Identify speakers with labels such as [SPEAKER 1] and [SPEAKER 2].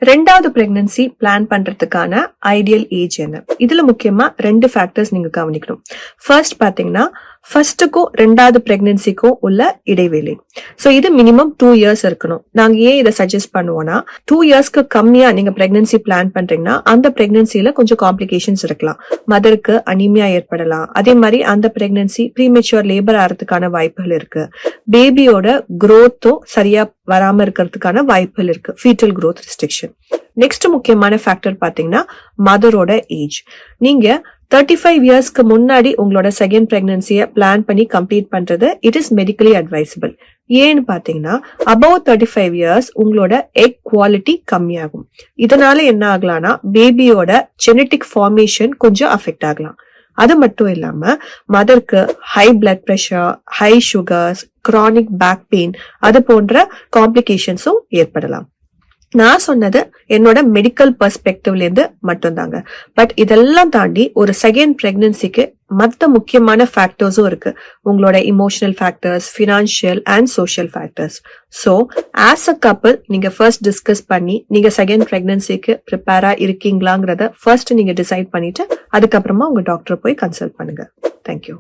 [SPEAKER 1] ரெண்டாவது pregnancy plan பண்றதுக்கான ideal age என்ன? இதுல முக்கியமா 2 ஃபேக்டர்ஸ் நீங்க கவனிக்கணும். ஃபர்ஸ்ட் பாத்தீங்கன்னா ஃபர்ஸ்டுக்கும் ரெண்டாவது பிரெக்னன்சிக்கும் உள்ள இடைவெளி. சோ இது மினிமம் 2 இயர்ஸ் இருக்கணும். நாங்க ஏன் இதை சஜஸ்ட் பண்ணுவோம்னா 2 இயர்ஸ்க்கு கம்மியா நீங்க பிரெக்னன்சி பிளான் பண்றீங்கன்னா அந்த பிரெக்னன்சில கொஞ்சம் காம்ப்ளிகேஷன்ஸ் இருக்கலாம். மதருக்கு அனீமியா ஏற்படலாம். அதே மாதிரி அந்த பிரெக்னன்சி ப்ரீமெச்சூர் லேபர் ஆகிறதுக்கான வாய்ப்புகள் இருக்கு. பேபியோட growth-உம் சரியா வராம இருக்கிறதுக்கான வாய்ப்புகள் இருக்கு. Foetal growth restriction. நெக்ஸ்ட் முக்கியமான ஃபேக்டர் பாத்தீங்கன்னா மதரோட ஏஜ். நீங்க 35 இயர்ஸ்க்கு முன்னாடி உங்களோட செகண்ட் பிரெக்னன்சியை பிளான் பண்ணி கம்ப்ளீட் பண்றது இட் இஸ் மெடிக்கலி அட்வைசபிள். ஏன்னு பாத்தீங்கன்னா above 35 இயர்ஸ் உங்களோட எக் குவாலிட்டி கம்மியாகும். இதனால என்ன ஆகலாம்னா பேபியோட ஜெனட்டிக் ஃபார்மேஷன் கொஞ்சம் அஃபெக்ட் ஆகலாம். அது மட்டும் இல்லாம மதருக்கு high blood pressure, high sugars, chronic back pain அது போன்ற காம்ப்ளிகேஷன்ஸும் ஏற்படலாம். நான் சொன்னது என்னோட மெடிக்கல் பெர்ஸ்பெக்டிவ்ல இருந்து மட்டும்தாங்க. பட் இதெல்லாம் தாண்டி ஒரு செகண்ட் பிரெக்னன்சிக்கு மற்ற முக்கியமான ஃபேக்டர்ஸும் இருக்கு. உங்களோட emotional factors, financial and social factors. So as a couple நீங்க ஃபர்ஸ்ட் டிஸ்கஸ் பண்ணி நீங்க செகண்ட் பிரெக்னன்சிக்கு ப்ரிப்பேரா இருக்கீங்களாங்கிறத ஃபர்ஸ்ட் நீங்க டிசைட் பண்ணிட்டு அதுக்கப்புறமா உங்க டாக்டரை போய் கன்சல்ட் பண்ணுங்க. தேங்க்யூ.